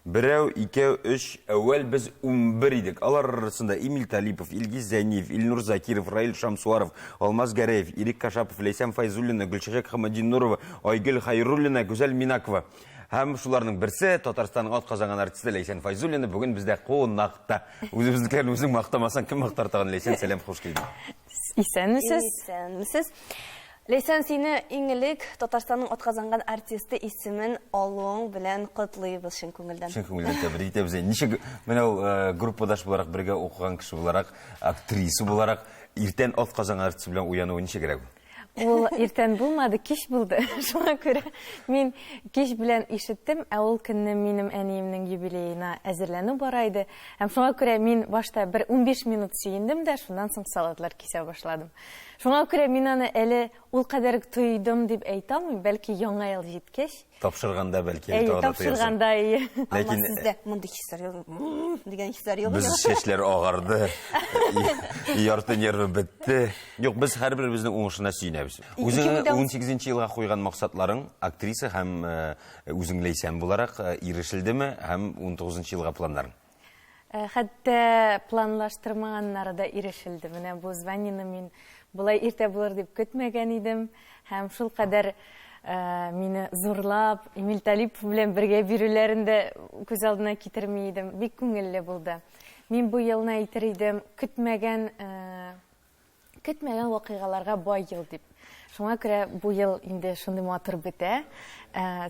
Берәү, икәү, өч, әүвәл без 11 идек. Алар арасында Эмиль Талипов, Илгиз Зәйниев, Илнур Закиров, Раил Шамсуаров, Алмаз Гәрәев, Ирик Кашапов, Ләйсән Файзуллина, Гөлшәҗә Хамадинурова, Айгөл Хайруллина, Гүзәл Минакова. Һәм шуларның берсе Татарстанның атказанган артисты Ләйсән Файзуллина бүген бездә кунакта. Үзебезнекеләрне үзең мактамасаң, кем мактар тагын? Ләйсән, сәлам, хуш килдең. Исәнмесез. Ләйсән, сине иң элек Татарстанның атказанган артисты исемен алуың белән котлыйбыз чын күңелдән. Чын күңелдән тәбрик итәбез. Ничек менә группадаш буларак, бергә укыган кеше буларак, актриса буларак, иртән атказанган артист белән уянуы ничегрәк? Ул иртән булмады, кич булды. Шуңа күрә мин кич белән ишеттем, ә ул көнне минем әниемнең юбилеена әзерләнү бара иде. Һәм шуңа күрә мин башта бер 15 минут сөендем дә, шуннан соң салатлар кисә башладым. Шуңа күрә мин аны әле ул кадәр тойдым дип әйтә алмыйм, бәлки яңа ел җиткәч. Тапшырганда бәлки тапшырганда. Ләкин сездә мондый хисләр юк. Дигән хисләр юк. Без чәчләр агарды. Ярты нервы бетте. Юк, без һәрберебезнең уңышына сөенәбез. Үзең 18 елга куйган максатларың актриса һәм үзең Ләйсән буларак ирешелдеме һәм 19 елга планнарың? Хәтта планлаштырмаганнары да ирешелде. Менә бу званиены мин булай иртә булыр дип көтмәгән идем һәм шул кадәр мине зурлап, Эмиль Талипов белән бергә бирүләрендә күз алдына китерми идем. Бик күңелле булды. Мин бу елны әйтер идем, көтмәгән вакыйгаларга бай ел дип. Шуңа күрә бу ел инде шундый матур бетә,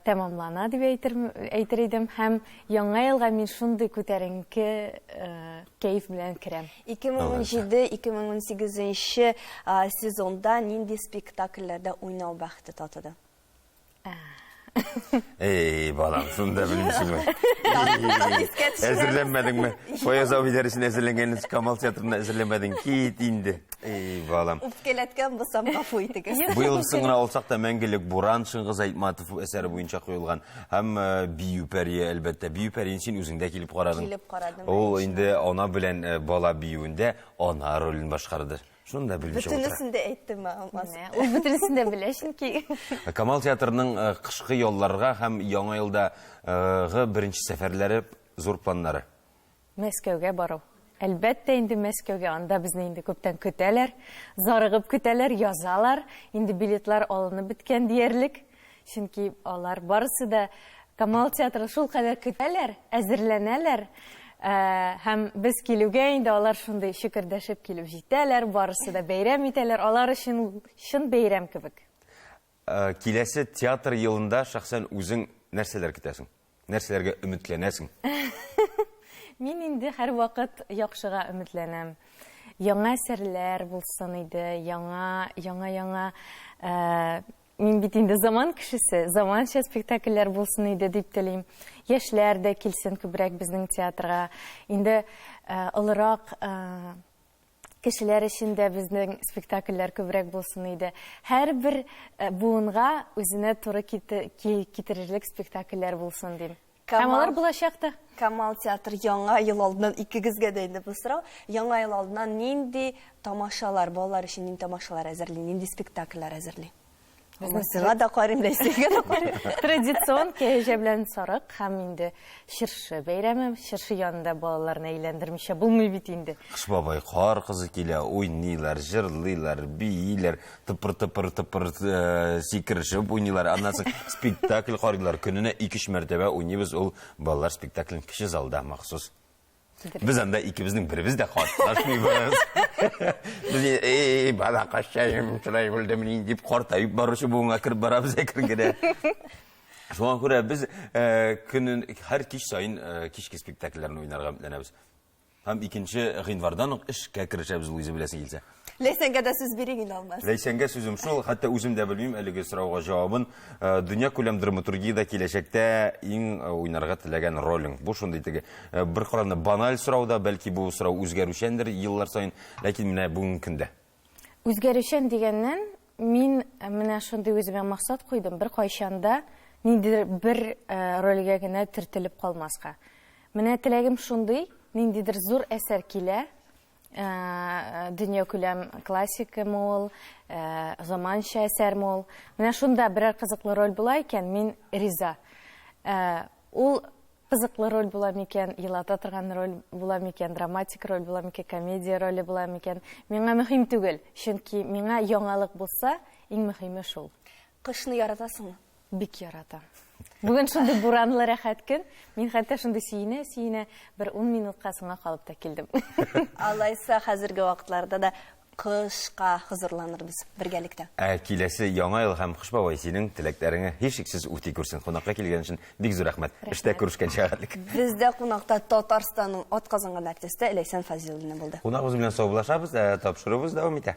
тәмамлана дип әйтер идем һәм яңа елга мин шундый күтәренке кайф белән керәм. 2017-2018 сезонда нинди спектакльләрдә уйнау бәхете татыды? Эй, балам, шунда белмисеңме? Әзерләнмәдеңме? Фаяз Абидәр өчен әзерләнгән Камал театрына әзерләнмәдең. Кит инде. Эй, балам. Үпкәләткән булсам гафу итегез. Бу ел сыңгына алсак та мәңгелек буран Шыңгыз Айтматов әсәре буенча куелган һәм бию пәрие, әлбәттә. Бию пәрien син үзеңдә килеп карадың. Ул инде ана белән бала биюендә ана ролен башкарды. Шунда белмичә утыра. Бүтүнесендә әйттем алмас. Ул бүтүнесендә белә чөнки. Камал театрының кышкы ялларга һәм яңа елдагы беренче сәфәрләре зур планнары. Мәскәүгә бару. Әлбәттә инде Мәскәүгә, анда безне инде күптән көтәләр, зарыгып көтәләр, язалар. Инде билетлар алынып беткән диярлек. Чөнки алар барысы да Камал театры шул кадәр көтәләр, әзерләнәләр. Һәм без килүгә инде алар шундый шөкердәшеп килеп җитәләр, барысы да бәйрәм итәләр, алар өчен шын бәйрәм кебек. Киләсе театр елында шәхсән үзең нәрсәләр көтәсең? Нәрсәләргә өметләнәсең? Мин инде һәр вакыт яхшыга өметләнәм. Яңа әсәрләр булсын иде, яңа мин бит инде заман кешесе, заманча спектакльләр булсын иде дип телим. Яшьләр дә килсен күбрәк безнең театрга. Инде олырак кешеләр өчен дә безнең спектакльләр күбрәк булсын иде. Һәрбер буынга үзенә туры китерерлек спектакльләр булсын дим. Камалар булачакта. Камал театры яңа ел алдыннан икегезгә дә инде бу сорау. Яңа ел алдыннан нинди тамашалар, балалар өчен нинди тамашалар әзерли, нинди спектакльләр әзерли? Сиңа да карыйм, Ләйсәнгә дә карыйм. Традицион кәҗә белән сарык һәм инде чыршы бәйрәме, чыршы янында балаларны әйләндермичә булмый бит инде. Кыш бабай кар кызы килә, уйныйлар, җырлыйлар, бийләр, тыпыр сикерешеп уйныйлар. Аннан соң спектакль карыйлар. Көненә 2-3 мәртәбә уйныйбыз, ул балалар спектаклен кече залда махсус. Biz anda ikimizning birimiz de qatnashmaymiz. Biz bala qashayim, chiray bo'ldimning deb qortayib borishib bunga kirib boramiz ekranga. Shunga ko'ra biz kunning har kech sayin kechki spektakllarni o'ynarga umidlanamiz. Ham 2-yanvardan ishga kirishamiz, o'zingiz bilasiz kelsa. Ләйсәнгә дә сүз бирик инде алмас. Ләйсәнгә сүзем шул, хәтта үзем дә белмим әлеге сорауга җавабын. Дөнья күләм драматургиядә киләчәктә иң уйнарга теләгән ролең. Бу шундый теге бер караны баналь сорауда, бәлки бу сорау үзгәрүчәндер еллар саен, ләкин менә бүгенге көндә. Үзгәрүчән дигәннән мин менә шундый үземә максат куйдым. Бер кайчанда ниндидер бер рольгә генә төртелеп калмаска. Менә теләгем шундый, ниндидер зур әсәр килә. Дөнья күләм классика мол, заманча әсәр мол. Менә шунда берәр кызыклы роль була икән, мин риза. Ул Кызыклы роль була микән, елата торган роль була микән, драматик роль була микән, комедия роле була микән. Миңа мөһим түгел, чөнки миңа яңалык булса, иң мөһиме шул. Кышны яратасыңмы? Бик ярата. Бүген шундый буранлы рәхәт көн, мин хәтта шундый сөенә, бер 10 минутка соңга калып та килдем. Алайса, хәзерге вакытларда да кышка хозурланырбыз бергәлектә. Киләсе яңа ел һәм Хуш бабай синең теләкләреңә һичшиксез үти күрсен. Кунакка килгән өчен бик зур рәхмәт. Эштә күрешкәнчә хәтлек. Бездә кунакта Татарстанның атказанган артисты Ләйсән Фазиловна булды. Кунагыбыз белән саубуллашабыз, тапшырабыз дәвам итә.